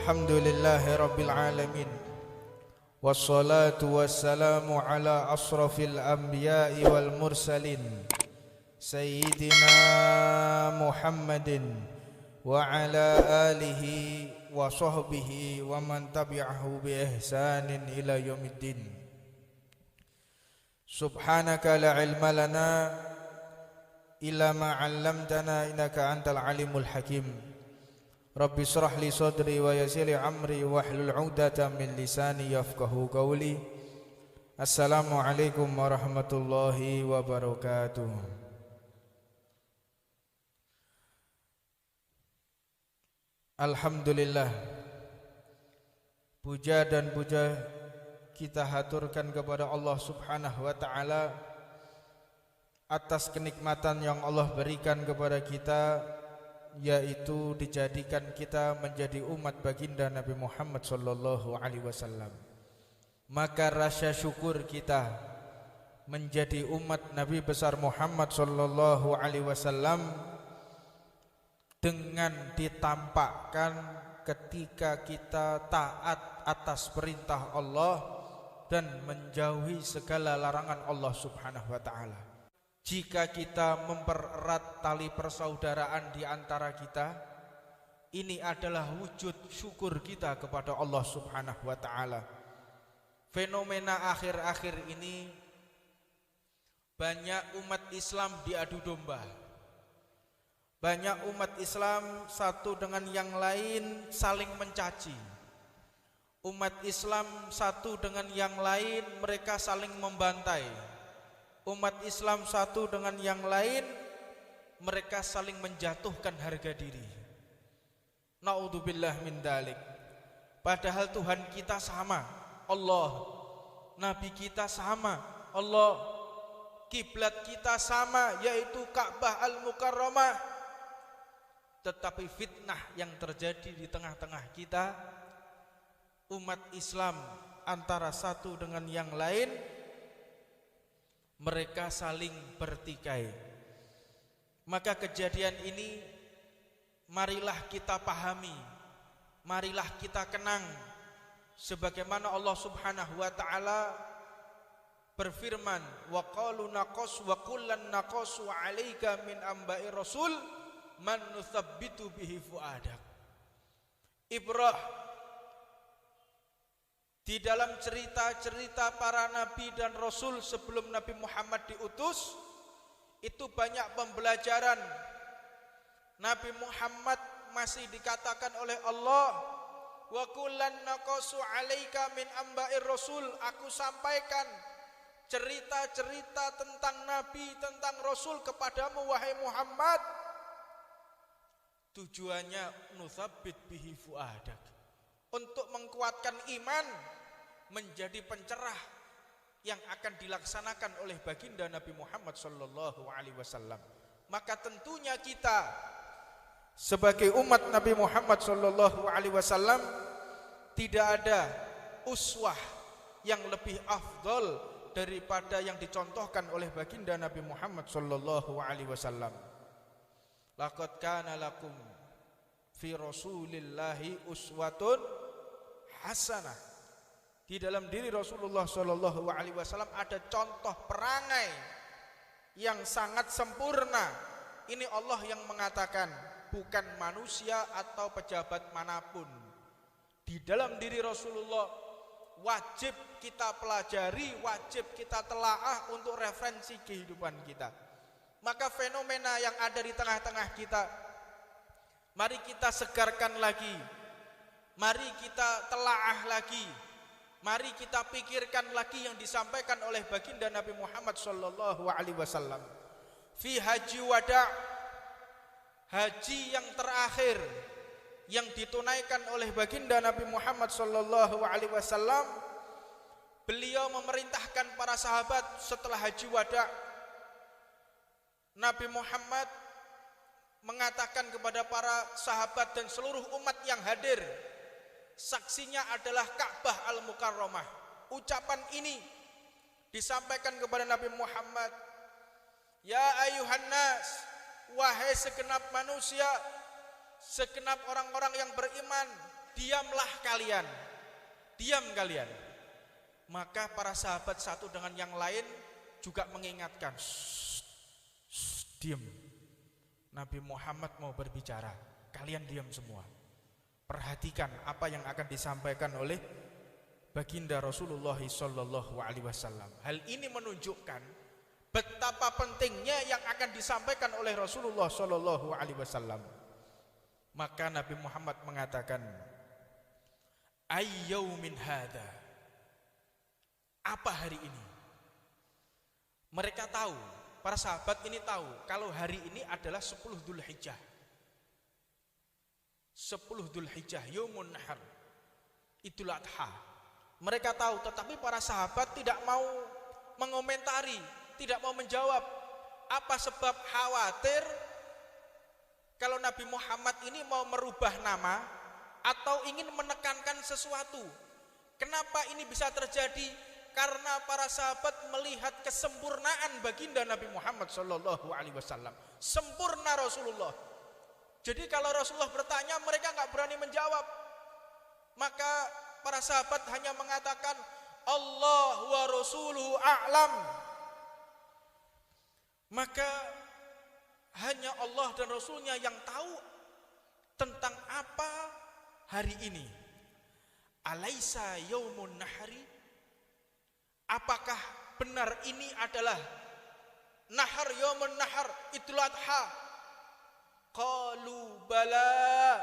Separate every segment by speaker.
Speaker 1: Alhamdulillahi Rabbil Alamin. Wassalatu wassalamu ala asrafil anbiya'i wal mursalin Sayyidina Muhammadin wa ala alihi wa sahbihi wa man tabi'ahu bi ihsanin ila yaumiddin. Subhanaka la ilma lana illa ma 'allamtana innaka antal alimul hakim. Rabbi shrah li sadri wa yassir li amri wahlul 'uqdatam min lisani yafqahu qawli. Assalamualaikum warahmatullahi wabarakatuh. Alhamdulillah, puja dan puja kita haturkan kepada Allah Subhanahu wa taala atas kenikmatan yang Allah berikan kepada kita, yaitu dijadikan kita menjadi umat baginda Nabi Muhammad sallallahu alaihi wasallam. Maka rasa syukur kita menjadi umat Nabi besar Muhammad sallallahu alaihi wasallam dengan ditampakkan ketika kita taat atas perintah Allah dan menjauhi segala larangan Allah Subhanahu wa taala. Jika kita mempererat tali persaudaraan di antara kita, ini adalah wujud syukur kita kepada Allah Subhanahu wa taala. Fenomena akhir-akhir ini banyak umat Islam diadu domba. Banyak umat Islam satu dengan yang lain saling mencaci. Umat Islam satu dengan yang lain mereka saling membantai. Umat Islam satu dengan yang lain mereka saling menjatuhkan harga diri. Naudzubillah min dzalik. Padahal Tuhan kita sama, Allah. Nabi kita sama, Allah. Kiblat kita sama, yaitu Ka'bah Al-Mukarramah. Tetapi fitnah yang terjadi di tengah-tengah kita, umat Islam antara satu dengan yang lain mereka saling bertikai. Maka kejadian ini marilah kita pahami, marilah kita kenang, sebagaimana Allah Subhanahu wa taala berfirman, wa qalu naqas wa kullan naqasu 'alaika min amba'i rasul man nuthabbitu bihi fuadak. Ibrah, di dalam cerita-cerita para nabi dan rasul sebelum Nabi Muhammad diutus, itu banyak pembelajaran. Nabi Muhammad masih dikatakan oleh Allah, wa kullan naqasu 'alaika min amba'ir rasul, aku sampaikan cerita-cerita tentang nabi, tentang rasul kepadamu wahai Muhammad. Tujuannya nutsabbit bihi fuadak, untuk menguatkan iman menjadi pencerah yang akan dilaksanakan oleh baginda Nabi Muhammad sallallahu alaihi wasallam. Maka tentunya kita sebagai umat Nabi Muhammad sallallahu alaihi wasallam tidak ada uswah yang lebih afdol daripada yang dicontohkan oleh baginda Nabi Muhammad sallallahu alaihi wasallam. Laqad kana lakum fi rasulillahi uswatun hasanah. Di dalam diri Rasulullah sallallahu alaihi wasallam ada contoh perangai yang sangat sempurna. Ini Allah yang mengatakan, bukan manusia atau pejabat manapun. Di dalam diri Rasulullah wajib kita pelajari, wajib kita telaah untuk referensi kehidupan kita. Maka fenomena yang ada di tengah-tengah kita, mari kita segarkan lagi, mari kita telaah lagi, mari kita pikirkan lagi yang disampaikan oleh baginda Nabi Muhammad sallallahu alaihi wasallam. Fi haji wada', haji yang terakhir yang ditunaikan oleh baginda Nabi Muhammad sallallahu alaihi wasallam, beliau memerintahkan para sahabat setelah haji wada'. Nabi Muhammad mengatakan kepada para sahabat dan seluruh umat yang hadir, saksinya adalah Ka'bah Al-Mukarramah. Ucapan ini disampaikan kepada Nabi Muhammad, ya ayuhan nas, wahai segenap manusia, segenap orang-orang yang beriman, diamlah kalian, diam kalian. Maka para sahabat satu dengan yang lain juga mengingatkan, diam, Nabi Muhammad mau berbicara, kalian diam semua. Perhatikan apa yang akan disampaikan oleh baginda Rasulullah sallallahu alaihi wasallam. Hal ini menunjukkan betapa pentingnya yang akan disampaikan oleh Rasulullah sallallahu alaihi wasallam. Maka Nabi Muhammad mengatakan, ayyaumin hadza, apa hari ini? Mereka tahu, para sahabat ini tahu kalau hari ini adalah 10 Dzulhijjah. 10 Dzulhijjah, Yaumun Nahar, Idul Adha. Mereka tahu, tetapi para sahabat tidak mau mengomentari, tidak mau menjawab. Apa sebab? Khawatir kalau Nabi Muhammad ini mau merubah nama atau ingin menekankan sesuatu. Kenapa ini bisa terjadi? Karena para sahabat melihat kesempurnaan baginda Nabi Muhammad sallallahu alaihi wasallam. Sempurna Rasulullah. Jadi kalau Rasulullah bertanya, mereka nggak berani menjawab. Maka para sahabat hanya mengatakan, Allah wa rasuluhu a'lam. Maka hanya Allah dan Rasulnya yang tahu tentang apa hari ini. Alaisa yaumun nahri? Apakah benar ini adalah nahar, yaumun nahar, Idul Adha? Qalu bala.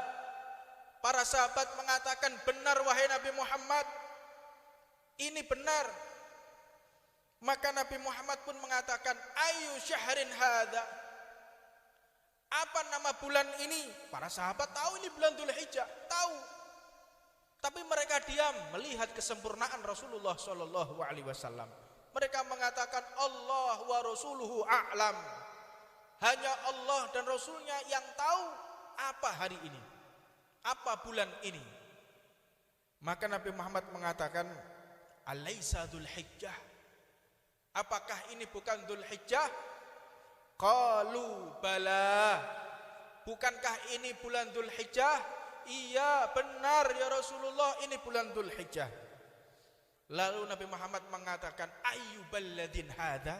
Speaker 1: Para sahabat mengatakan, benar wahai Nabi Muhammad, ini benar. Maka Nabi Muhammad pun mengatakan, ayu syahrin hadza, apa nama bulan ini? Para sahabat tahu ini bulan Dzulhijjah, tahu. Tapi mereka diam melihat kesempurnaan Rasulullah sallallahu alaihi wasallam. Mereka mengatakan, Allah wa rasuluhu a'lam. Hanya Allah dan Rasulnya yang tahu apa hari ini, apa bulan ini. Maka Nabi Muhammad mengatakan, alaisa Dzulhijjah? Apakah ini bukan Dzulhijjah? Qalu bala. Bukankah ini bulan Dzulhijjah? Iya benar ya Rasulullah, ini bulan Dzulhijjah. Lalu Nabi Muhammad mengatakan, ayyu balladin hadza?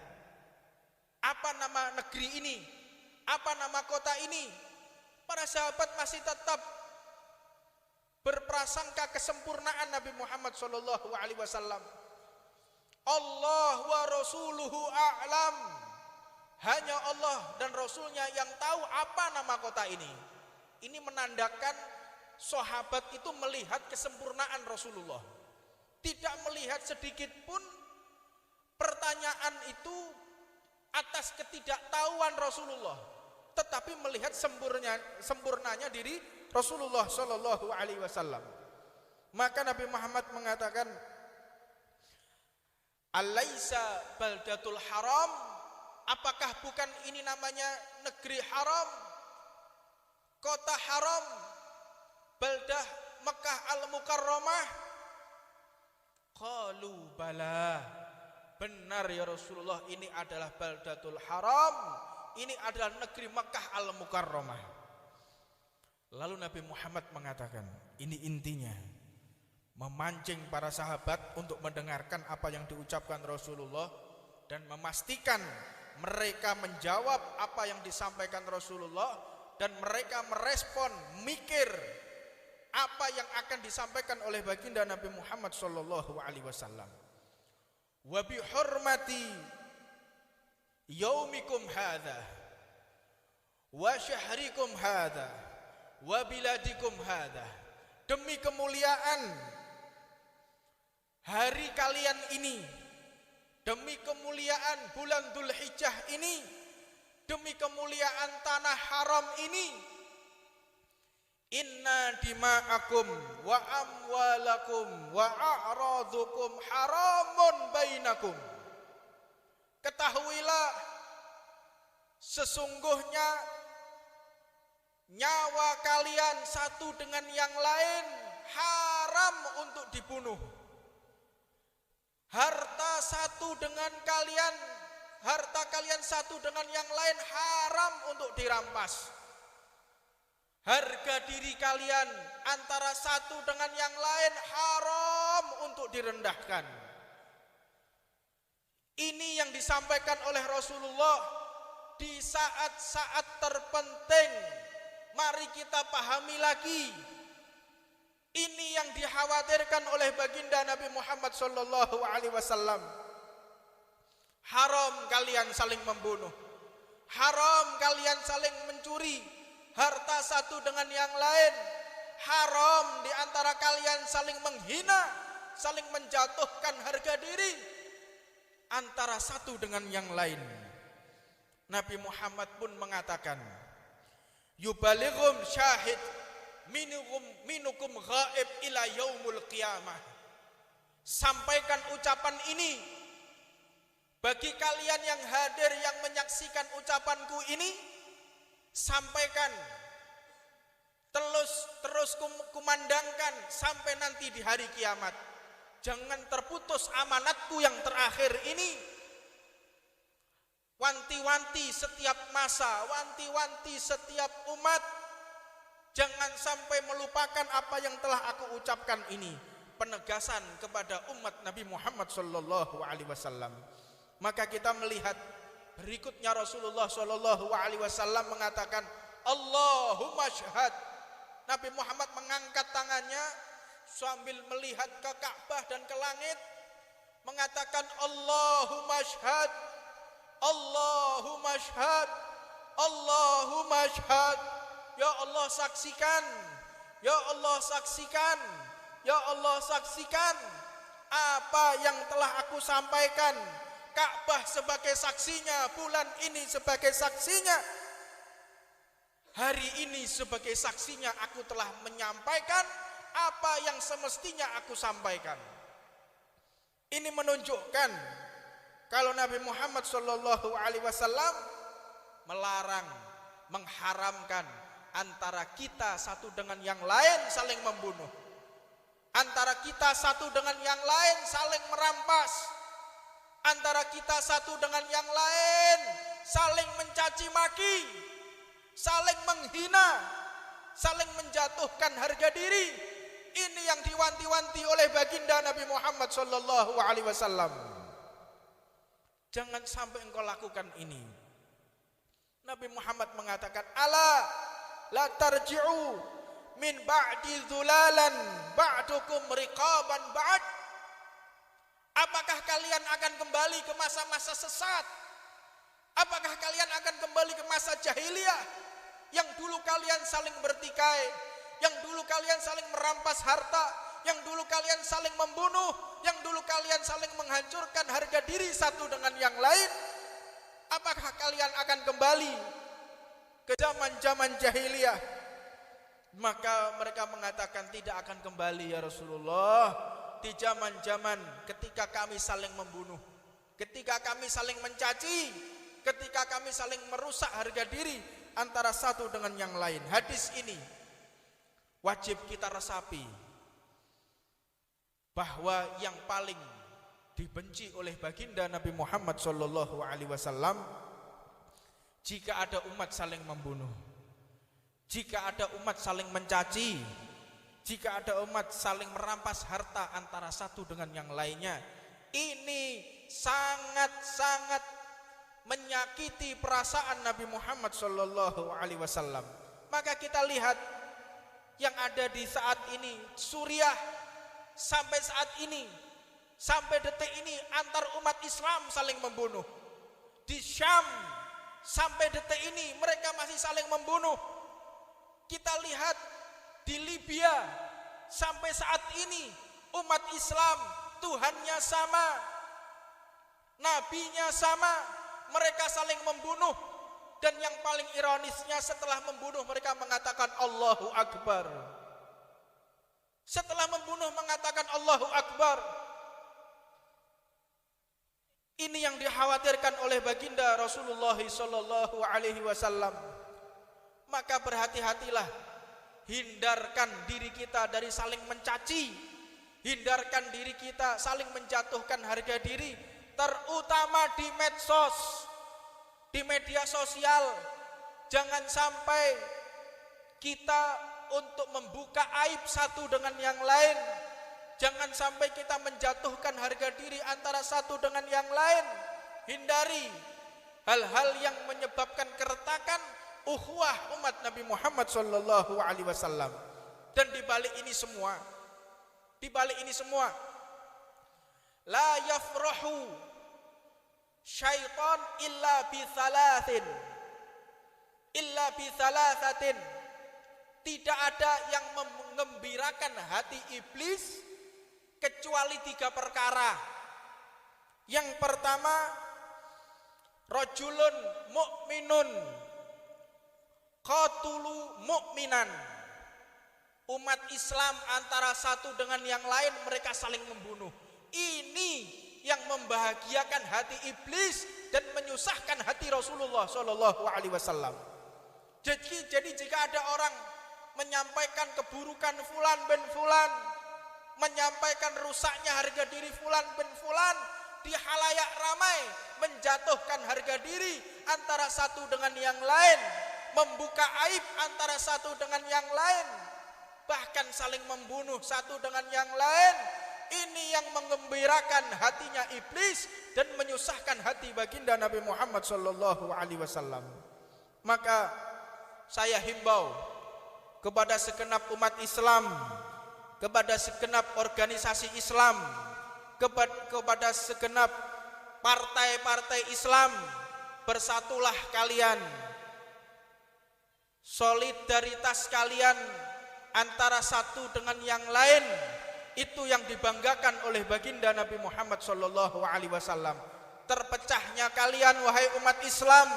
Speaker 1: Apa nama negeri ini? Apa nama kota ini? Para sahabat masih tetap berprasangka kesempurnaan Nabi Muhammad sallallahu alaihi wasallam. Allah wa rasuluhu a'lam. Hanya Allah dan Rasulnya yang tahu apa nama kota ini. Ini menandakan sahabat itu melihat kesempurnaan Rasulullah, tidak melihat sedikit pun pertanyaan itu atas ketidaktahuan Rasulullah, tetapi melihat sempurnanya diri Rasulullah sallallahu alaihi wasallam. Maka Nabi Muhammad mengatakan, alaisa baldatul haram? Apakah bukan ini namanya negeri haram, kota haram, baldah Mekah al-Mukarramah? Qalu bala. Benar ya Rasulullah, ini adalah baldatul haram, ini adalah negeri Mekah al-Mukarramah. Lalu Nabi Muhammad mengatakan, ini intinya memancing para sahabat untuk mendengarkan apa yang diucapkan Rasulullah dan memastikan mereka menjawab apa yang disampaikan Rasulullah dan mereka merespon, mikir apa yang akan disampaikan oleh baginda Nabi Muhammad sallallahu alaihi wasallam. Wa bi hurmati yaumikum hadza wa syahrikum hadza wa biladikum hadza, demi kemuliaan hari kalian ini, demi kemuliaan bulan Dzulhijjah ini, demi kemuliaan tanah haram ini, inna dima'akum wa amwalakum wa a'radhukum haramun bainakum. Ketahuilah, sesungguhnya nyawa kalian satu dengan yang lain haram untuk dibunuh. Harta satu dengan kalian, harta kalian satu dengan yang lain haram untuk dirampas. harga diri kalian antara satu dengan yang lain haram untuk direndahkan. Ini yang disampaikan oleh Rasulullah di saat-saat terpenting. Mari kita pahami lagi. Ini yang dikhawatirkan oleh baginda Nabi Muhammad sallallahu alaihi wasallam. Haram kalian saling membunuh. Haram kalian saling mencuri harta satu dengan yang lain. Haram di antara kalian saling menghina, saling menjatuhkan harga diri antara satu dengan yang lain. Nabi Muhammad pun mengatakan, yubalighum syahid minukum ghaib ila yaumul qiyamah. Sampaikan ucapan ini bagi kalian yang hadir, yang menyaksikan ucapanku ini. Sampaikan, terus kumandangkan sampai nanti di hari kiamat. Jangan terputus amanatku yang terakhir ini. Wanti-wanti setiap masa, wanti-wanti setiap umat, jangan sampai melupakan apa yang telah aku ucapkan ini. Penegasan kepada umat Nabi Muhammad sallallahu alaihi wasallam. Maka kita melihat berikutnya Rasulullah sallallahu alaihi wasallam mengatakan, Allahumma syahad. Nabi Muhammad mengangkat tangannya sambil melihat ke Ka'bah dan ke langit, mengatakan, Allahumma syahad, Allahumma syahad, Allahumma syahad. Ya Allah saksikan, ya Allah saksikan, ya Allah saksikan apa yang telah aku sampaikan. Ka'bah sebagai saksinya, bulan ini sebagai saksinya, hari ini sebagai saksinya aku telah menyampaikan apa yang semestinya aku sampaikan. Ini menunjukkan kalau Nabi Muhammad sallallahu alaihi wasallam melarang, mengharamkan antara kita satu dengan yang lain saling membunuh, antara kita satu dengan yang lain saling merampas, antara kita satu dengan yang lain saling mencaci maki, saling menghina, saling menjatuhkan harga diri. Ini yang diwanti-wanti oleh baginda Nabi Muhammad sallallahu alaihi wasallam. Jangan sampai engkau lakukan ini. Nabi Muhammad mengatakan, ala la tarji'u min ba'di dhulalan ba'dukum riqaban ba'd. Apakah kalian akan kembali ke masa-masa sesat? Apakah kalian akan kembali ke masa jahiliyah yang dulu kalian saling bertikai, yang dulu kalian saling merampas harta, yang dulu kalian saling membunuh, yang dulu kalian saling menghancurkan harga diri satu dengan yang lain? Apakah kalian akan kembali ke zaman-zaman jahiliyah? Maka mereka mengatakan, tidak akan kembali ya Rasulullah. Di zaman-zaman ketika kami saling membunuh, ketika kami saling mencaci, ketika kami saling merusak harga diri antara satu dengan yang lain. Hadis ini wajib kita resapi bahwa yang paling dibenci oleh baginda Nabi Muhammad sallallahu alaihi wasallam jika ada umat saling membunuh, jika ada umat saling mencaci, jika ada umat saling merampas harta antara satu dengan yang lainnya. Ini sangat-sangat menyakiti perasaan Nabi Muhammad sallallahu alaihi wasallam. Maka kita lihat yang ada di saat ini, Suriah sampai saat ini, sampai detik ini antar umat Islam saling membunuh. Di Syam sampai detik ini mereka masih saling membunuh. Kita lihat di Libya sampai saat ini umat Islam Tuhannya sama, nabinya sama, mereka saling membunuh. Dan yang paling ironisnya, setelah membunuh mereka mengatakan Allahu Akbar. Setelah membunuh mengatakan Allahu Akbar. Ini yang dikhawatirkan oleh baginda Rasulullah sallallahu alaihi wasallam. Maka berhati-hatilah, hindarkan diri kita dari saling mencaci, hindarkan diri kita saling menjatuhkan harga diri, terutama di medsos, di media sosial. Jangan sampai kita untuk membuka aib satu dengan yang lain. Jangan sampai kita menjatuhkan harga diri antara satu dengan yang lain. Hindari hal-hal yang menyebabkan keretakan ukhuwah umat Nabi Muhammad sallallahu alaihi wasallam. Dan dibalik ini semua, la yafrahu syaitan illa bi thalathatin. Tidak ada yang mengembirakan hati iblis kecuali 3 perkara. Yang pertama, rajulun mu'minun qatulu mu'minan. Umat Islam antara satu dengan yang lain mereka saling membunuh. Ini yang membahagiakan hati iblis dan menyusahkan hati Rasulullah sallallahu alaihi wasallam. Jadi jika ada orang menyampaikan keburukan fulan bin fulan, menyampaikan rusaknya harga diri fulan bin fulan di halayak ramai, menjatuhkan harga diri antara satu dengan yang lain, membuka aib antara satu dengan yang lain, bahkan saling membunuh satu dengan yang lain, ini yang mengembirakan hatinya iblis dan menyusahkan hati baginda Nabi Muhammad sallallahu alaihi wasallam. Maka saya himbau kepada segenap umat Islam, kepada segenap organisasi Islam, kepada segenap partai-partai Islam, bersatulah kalian. Solidaritas kalian antara satu dengan yang lain itu yang dibanggakan oleh baginda Nabi Muhammad sallallahu alaihi wasallam. Terpecahnya kalian wahai umat Islam,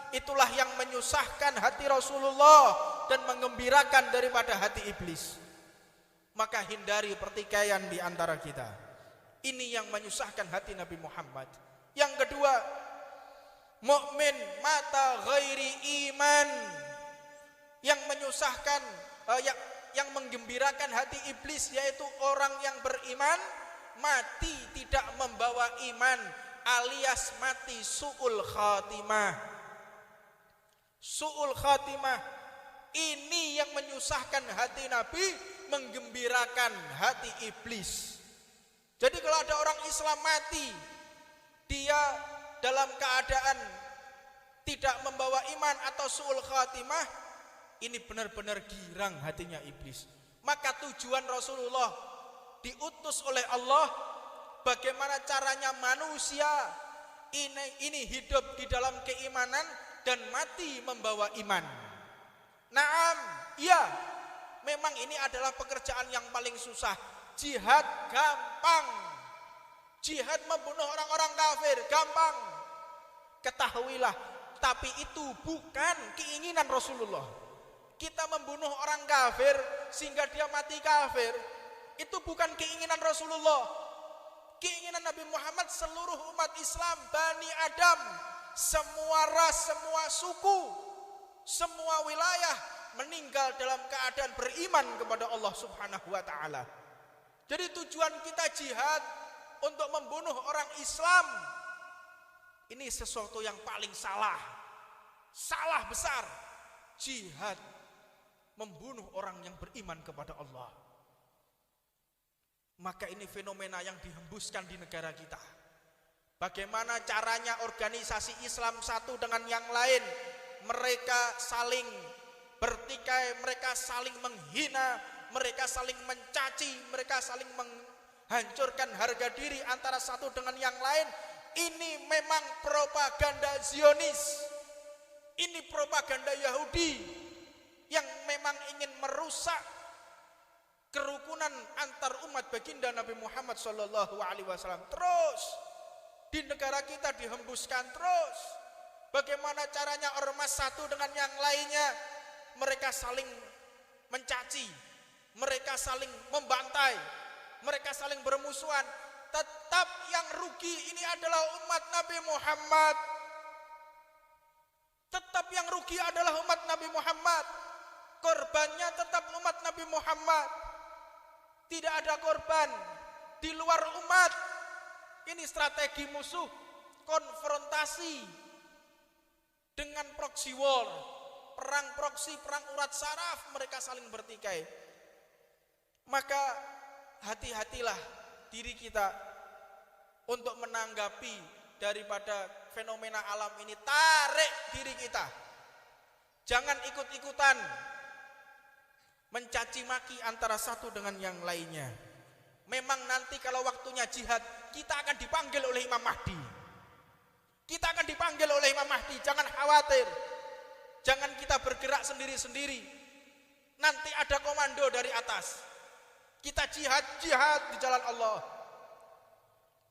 Speaker 1: itulah yang menyusahkan hati Rasulullah dan mengembirakan daripada hati iblis. Maka hindari pertikaian di antara kita. Ini yang menyusahkan hati Nabi Muhammad. Yang kedua, mukmin mata ghairi iman. Yang menyusahkan, yang menggembirakan hati iblis, yaitu orang yang beriman mati tidak membawa iman, alias mati su'ul khatimah. Su'ul khatimah ini yang menyusahkan hati Nabi, menggembirakan hati iblis. Jadi kalau ada orang Islam mati, dia dalam keadaan tidak membawa iman atau su'ul khatimah, ini benar-benar girang hatinya iblis. Maka tujuan Rasulullah diutus oleh Allah, bagaimana caranya manusia ini hidup di dalam keimanan dan mati membawa iman. Naam, iya, memang ini adalah pekerjaan yang paling susah. Jihad gampang, jihad membunuh orang-orang kafir gampang. Ketahuilah, tapi itu bukan keinginan Rasulullah. Kita membunuh orang kafir sehingga dia mati kafir, itu bukan keinginan Rasulullah. Keinginan Nabi Muhammad, seluruh umat Islam, Bani Adam, semua ras, semua suku, semua wilayah meninggal dalam keadaan beriman kepada Allah Subhanahu wa taala. Jadi tujuan kita jihad untuk membunuh orang Islam, ini sesuatu yang paling salah. Salah besar. Jihad membunuh orang yang beriman kepada Allah. Maka ini fenomena yang dihembuskan di negara kita. Bagaimana caranya organisasi Islam satu dengan yang lain, mereka saling bertikai, mereka saling menghina, mereka saling mencaci, mereka saling menghancurkan harga diri antara satu dengan yang lain. Ini memang propaganda Zionis, ini propaganda Yahudi yang memang ingin merusak kerukunan antar umat baginda Nabi Muhammad sallallahu alaihi wasallam. Terus di negara kita dihembuskan terus. Bagaimana caranya ormas satu dengan yang lainnya, mereka saling mencaci, mereka saling membantai, mereka saling bermusuhan. Tetap yang rugi ini adalah umat Nabi Muhammad. Tetap yang rugi adalah umat Nabi Muhammad. Korbannya tetap umat Nabi Muhammad. Tidak ada korban di luar umat. Ini strategi musuh, konfrontasi dengan proxy war, perang proksi, perang urat saraf, mereka saling bertikai. Maka hati-hatilah diri kita untuk menanggapi daripada fenomena alam ini. Tarik diri kita, jangan ikut-ikutan mencaci maki antara satu dengan yang lainnya. Memang nanti kalau waktunya jihad, kita akan dipanggil oleh Imam Mahdi. Kita akan dipanggil oleh Imam Mahdi, jangan khawatir. Jangan kita bergerak sendiri-sendiri. Nanti ada komando dari atas. Kita jihad di jalan Allah.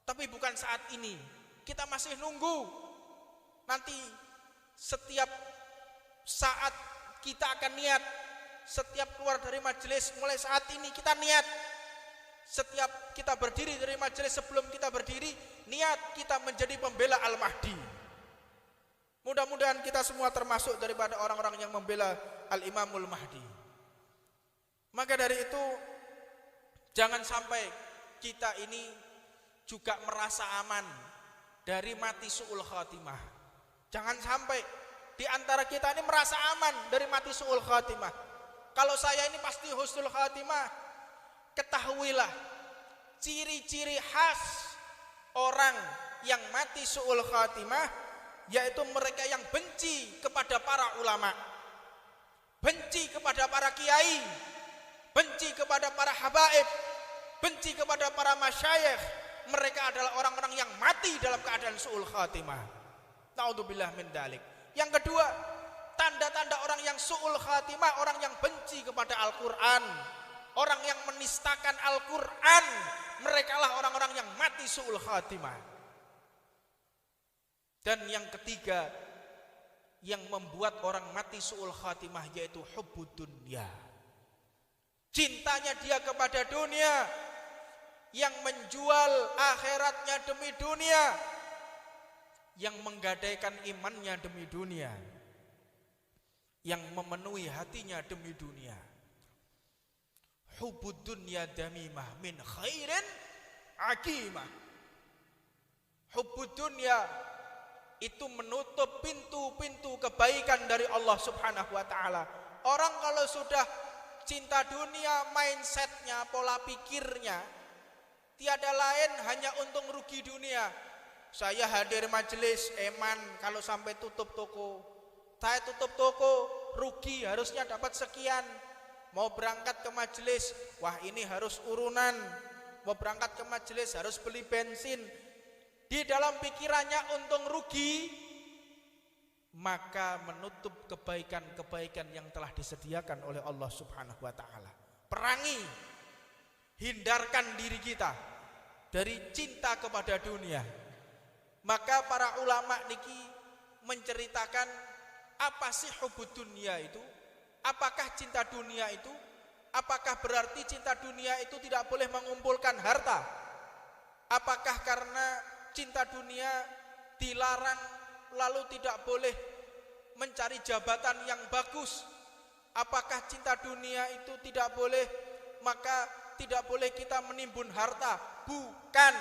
Speaker 1: Tapi bukan saat ini. Kita masih nunggu. Nanti setiap saat kita akan niat. Setiap keluar dari majelis, mulai saat ini kita niat. Setiap kita berdiri dari majelis, sebelum kita berdiri, niat kita menjadi pembela Al-Mahdi. Mudah-mudahan kita semua termasuk daripada orang-orang yang membela Al-Imamul Mahdi. Maka dari itu, jangan sampai kita ini juga merasa aman dari mati su'ul khatimah. Jangan sampai di antara kita ini merasa aman dari mati su'ul khatimah. Kalau saya ini pasti husnul khatimah, ketahuilah ciri-ciri khas orang yang mati su'ul khatimah, yaitu mereka yang benci kepada para ulama, benci kepada para kiai, benci kepada para habaib, benci kepada para masyayikh. Mereka adalah orang-orang yang mati dalam keadaan su'ul khatimah. Na'udzubillah min dalik. Yang kedua, tanda-tanda orang yang su'ul khatimah, orang yang benci kepada Al-Quran, orang yang menistakan Al-Quran, mereka lah orang-orang yang mati su'ul khatimah. Dan yang ketiga, yang membuat orang mati su'ul khatimah, yaitu hubbud dunya. Cintanya dia kepada dunia, yang menjual akhiratnya demi dunia, yang menggadaikan imannya demi dunia, yang memenuhi hatinya demi dunia. Hubbud dunya damimah min khairin akimah. Hubbud dunya itu menutup pintu-pintu kebaikan dari Allah Subhanahu wa ta'ala. Orang kalau sudah cinta dunia, mindsetnya, pola pikirnya tiada lain hanya untung rugi dunia. Saya hadir majelis eman, kalau sampai tutup toko, saya tutup toko, rugi, harusnya dapat sekian. Mau berangkat ke majelis, wah ini harus urunan. Mau berangkat ke majelis harus beli bensin. Di dalam pikirannya untung rugi, maka menutup kebaikan-kebaikan yang telah disediakan oleh Allah Subhanahu wa ta'ala. Perangi, hindarkan diri kita dari cinta kepada dunia. Maka para ulama niki menceritakan apa sih hubbud dunya itu? Apakah cinta dunia itu? Apakah berarti cinta dunia itu tidak boleh mengumpulkan harta? Apakah karena cinta dunia dilarang lalu tidak boleh mencari jabatan yang bagus? Apakah cinta dunia itu tidak boleh, maka tidak boleh kita menimbun harta? Bukan.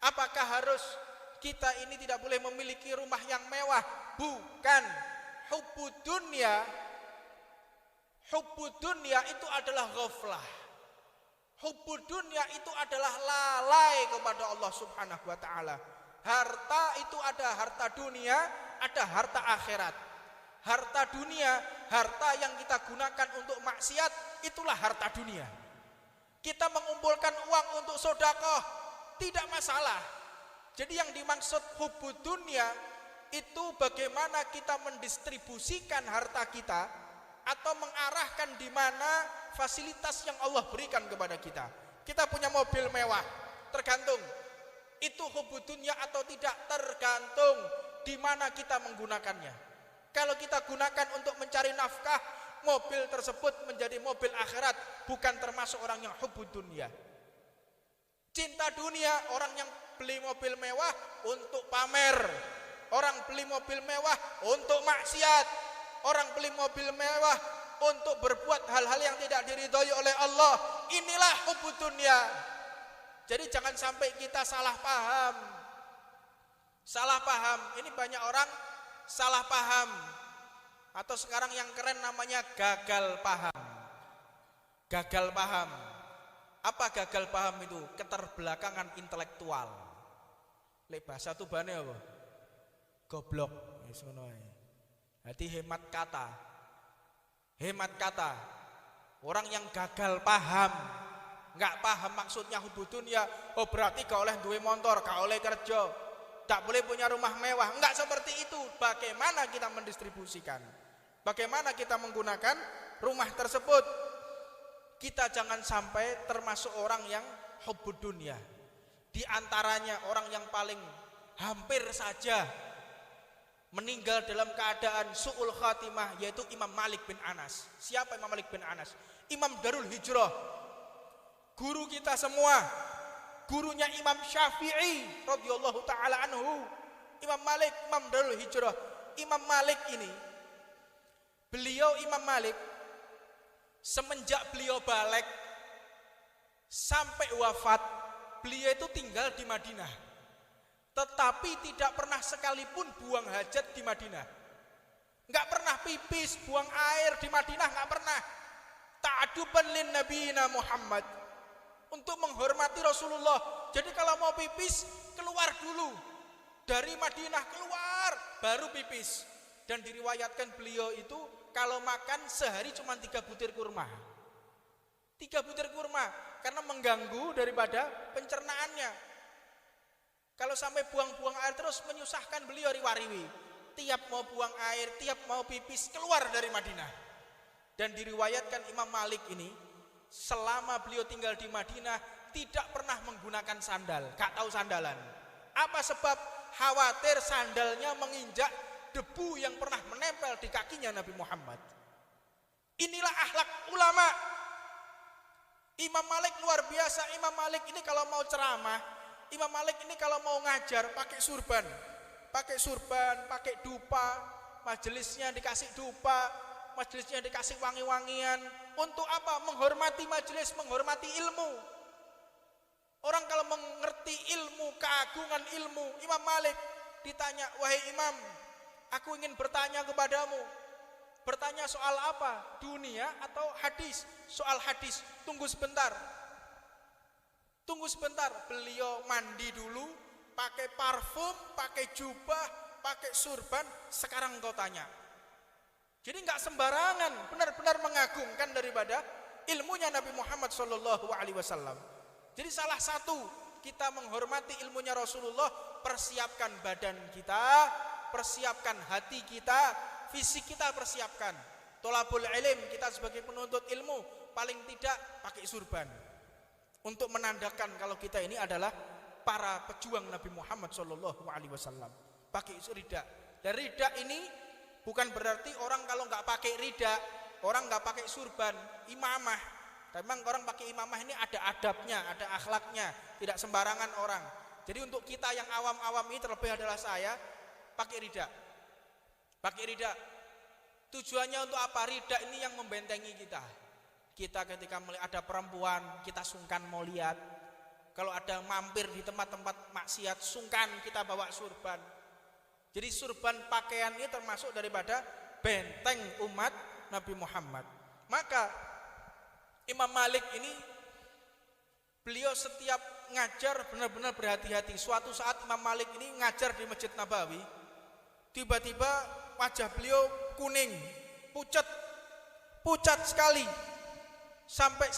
Speaker 1: Apakah harus kita ini tidak boleh memiliki rumah yang mewah? Bukan. Hubbud dunya itu adalah ghaflah. Hubbud dunya itu adalah lalai kepada Allah Subhanahu wa ta'ala. Harta itu ada harta dunia, ada harta akhirat. Harta dunia, harta yang kita gunakan untuk maksiat, itulah harta dunia. Kita mengumpulkan uang untuk sedekah, tidak masalah. Jadi yang dimaksud hubbud dunya itu bagaimana kita mendistribusikan harta kita atau mengarahkan di mana fasilitas yang Allah berikan kepada kita. Kita punya mobil mewah, tergantung itu hubbud dunya atau tidak, tergantung di mana kita menggunakannya. Kalau kita gunakan untuk mencari nafkah, mobil tersebut menjadi mobil akhirat, bukan termasuk orang yang hubbud dunya. Cinta dunia, orang yang beli mobil mewah untuk pamer, orang beli mobil mewah untuk maksiat, orang beli mobil mewah untuk berbuat hal-hal yang tidak diridhoi oleh Allah. Inilah hubbud dunya. Jadi jangan sampai kita salah paham. Salah paham, ini banyak orang salah paham. Atau sekarang yang keren namanya gagal paham. Gagal paham. Apa gagal paham itu? Keterbelakangan intelektual. Lek bahasa tubane apa? Goblok. Wis ngono ae. Hati hemat kata. Hemat kata. Orang yang gagal paham, enggak paham maksudnya hubudun ya, oh berarti gak oleh duwe motor, gak oleh kerja, tak boleh punya rumah mewah. Enggak seperti itu. Bagaimana kita mendistribusikan? Bagaimana kita menggunakan rumah tersebut? Kita jangan sampai termasuk orang yang hubbud dunya. Di antaranya orang yang paling hampir saja meninggal dalam keadaan su'ul khatimah, yaitu Imam Malik bin Anas. Siapa Imam Malik bin Anas? Imam Darul Hijrah, guru kita semua, gurunya Imam Syafi'i radhiyallahu taala anhu. Imam Malik, Imam Darul Hijrah. Imam Malik ini, Imam Malik semenjak beliau balik sampai wafat, beliau itu tinggal di Madinah, tetapi tidak pernah sekalipun buang hajat di Madinah. Enggak pernah pipis, buang air di Madinah, enggak pernah. Ta'aduban lin nabiyina Muhammad, untuk menghormati Rasulullah. Jadi kalau mau pipis, keluar dulu dari Madinah, keluar baru pipis. Dan diriwayatkan beliau itu kalau makan sehari cuma 3 butir kurma. 3 butir kurma, karena mengganggu daripada pencernaannya. Kalau sampai buang-buang air terus menyusahkan beliau riwariwi. Tiap mau buang air, tiap mau pipis, keluar dari Madinah. Dan diriwayatkan Imam Malik ini selama beliau tinggal di Madinah tidak pernah menggunakan sandal, gak tahu sandalan. Apa sebab? Khawatir sandalnya menginjak debu yang pernah menempel di kakinya Nabi Muhammad. Inilah akhlak ulama. Imam Malik luar biasa. Imam Malik ini kalau mau ceramah, Imam Malik ini kalau mau ngajar pakai surban, pakai dupa, majelisnya dikasih dupa, majelisnya dikasih wangi-wangian. Untuk apa? Menghormati majelis, menghormati ilmu. Orang kalau mengerti ilmu, keagungan ilmu, Imam Malik ditanya, wahai Imam, aku ingin bertanya kepadamu. Bertanya soal apa? Dunia atau hadis? Soal hadis. Tunggu sebentar. Tunggu sebentar. Beliau mandi dulu, pakai parfum, pakai jubah, pakai surban. Sekarang kau tanya. Jadi nggak sembarangan, benar-benar mengagungkan daripada ilmunya Nabi Muhammad SAW. Jadi salah satu kita menghormati ilmunya Rasulullah, persiapkan badan kita, persiapkan hati kita, fisik kita persiapkan. Tolabul ilm, kita sebagai penuntut ilmu paling tidak pakai surban untuk menandakan kalau kita ini adalah para pejuang Nabi Muhammad SAW. Pakai rida. Dan rida ini bukan berarti orang kalau nggak pakai rida, orang nggak pakai surban, imamah. Memang orang pakai imamah ini ada adabnya, ada akhlaknya, tidak sembarangan orang. Jadi untuk kita yang awam-awam ini, terlebih adalah saya, pakai rida. Pakai rida. Tujuannya untuk apa? Rida ini yang membentengi kita. Kita ketika melihat ada perempuan, kita sungkan mau lihat. Kalau ada mampir di tempat-tempat maksiat, sungkan kita bawa surban. Jadi surban pakaian ini termasuk daripada benteng umat Nabi Muhammad. Maka Imam Malik ini, beliau setiap ngajar benar-benar berhati-hati. Suatu saat Imam Malik ini ngajar di Masjid Nabawi, tiba-tiba wajah beliau kuning, pucat sekali, sampai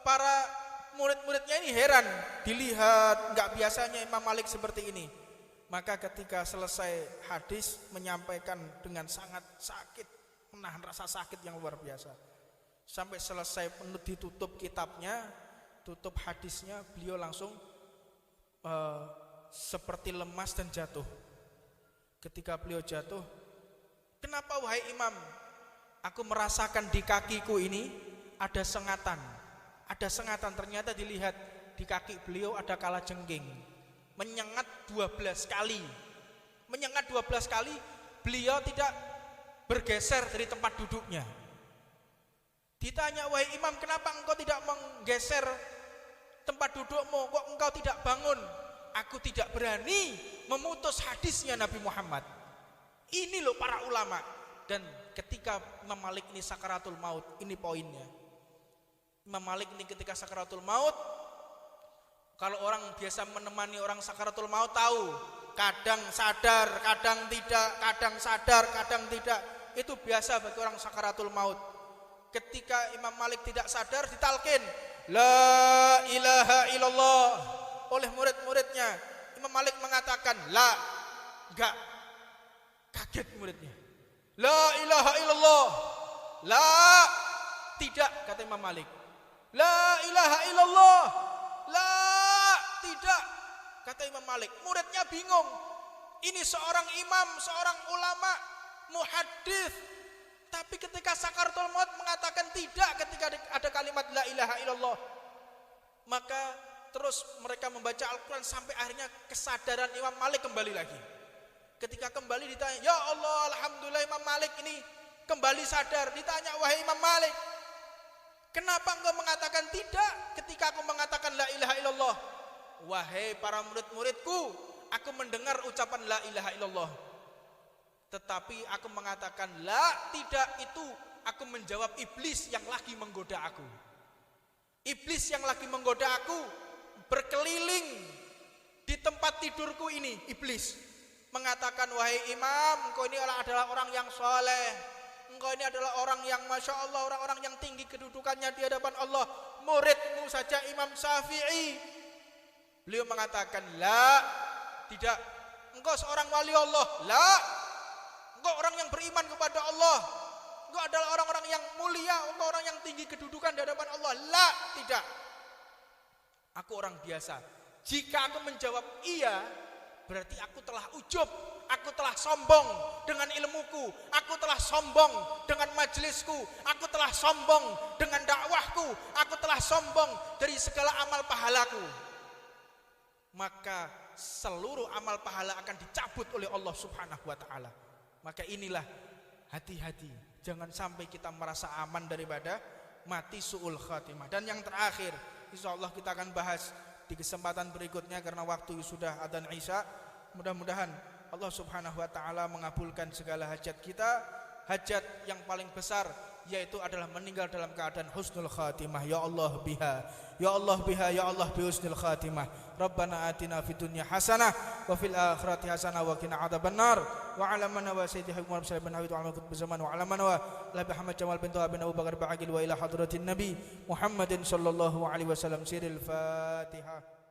Speaker 1: para murid-muridnya ini heran, dilihat nggak biasanya Imam Malik seperti ini. Maka ketika selesai hadis menyampaikan dengan sangat sakit, menahan rasa sakit yang luar biasa. Sampai selesai ditutup kitabnya, tutup hadisnya, beliau langsung seperti lemas dan jatuh. Ketika beliau jatuh, kenapa wahai Imam? Aku merasakan di kakiku ini ada sengatan. Ada sengatan, ternyata dilihat di kaki beliau ada kalajengking. Menyengat 12 kali. Menyengat 12 kali, beliau tidak bergeser dari tempat duduknya. Ditanya, wahai Imam, kenapa engkau tidak menggeser tempat dudukmu? Kok engkau tidak bangun? aku tidak berani memutus hadisnya Nabi Muhammad. Ini loh para ulama. Dan ketika Imam Malik ini sakaratul maut, ini poinnya. Imam Malik ini ketika sakaratul maut, kalau orang biasa menemani orang sakaratul maut tahu, kadang sadar, kadang tidak, kadang sadar, kadang tidak. Itu biasa bagi orang sakaratul maut. Ketika Imam Malik tidak sadar, ditalkin la ilaha illallah oleh murid-muridnya. Imam Malik mengatakan la, enggak. Kaget muridnya. La ilaha illallah. La, tidak, kata Imam Malik. La ilaha illallah. La, tidak, kata Imam Malik. Muridnya bingung. Ini seorang imam, seorang ulama, muhaddits, tapi ketika sakaratul maut mengatakan tidak ketika ada kalimat la ilaha illallah. Maka terus mereka membaca Al-Quran sampai akhirnya kesadaran Imam Malik kembali lagi. Ketika kembali ditanya, ya Allah, alhamdulillah Imam Malik ini kembali sadar. Ditanya, wahai Imam Malik, kenapa engkau mengatakan tidak ketika aku mengatakan la ilaha illallah? Wahai para murid-muridku, aku mendengar ucapan la ilaha illallah, tetapi aku mengatakan la, tidak, itu aku menjawab iblis yang lagi menggoda aku. Iblis yang lagi menggoda aku berkeliling di tempat tidurku ini. Iblis mengatakan, wahai imam, engkau ini adalah orang yang soleh, engkau ini adalah orang yang masya Allah, orang-orang yang tinggi kedudukannya di hadapan Allah. Muridmu saja Imam Syafi'i, beliau mengatakan la, tidak, engkau seorang wali Allah, la, engkau orang yang beriman kepada Allah, engkau adalah orang-orang yang mulia, engkau orang yang tinggi kedudukan di hadapan Allah, la, tidak, aku orang biasa. Jika aku menjawab iya, berarti aku telah ujub, aku telah sombong dengan ilmuku, aku telah sombong dengan majelisku, aku telah sombong dengan dakwahku, aku telah sombong dari segala amal pahalaku. Maka seluruh amal pahala akan dicabut oleh Allah Subhanahu wa ta'ala. Maka inilah, hati-hati, jangan sampai kita merasa aman daripada mati su'ul khatimah. Dan yang terakhir, insyaallah kita akan bahas di kesempatan berikutnya karena waktu sudah adzan Isya. Mudah-mudahan Allah Subhanahu wa ta'ala mengabulkan segala hajat kita. Hajat yang paling besar yaitu adalah meninggal dalam keadaan husnul khatimah. Ya Allah biha, ya Allah biha, ya Allah bi husnul khatimah. Rabbana atina fid dunya hasanah wa fil akhirati hasanah wa qina adzabannar. Wa ala man wa sayyidi hakim wa sallallahu alaihi wa sallam bersama wa ala man wa la Muhammad Jamal bin Abu Bakar Ba'agil wa ila hadratin Nabi Muhammadin sallallahu alaihi wasallam. Siril Fatihah.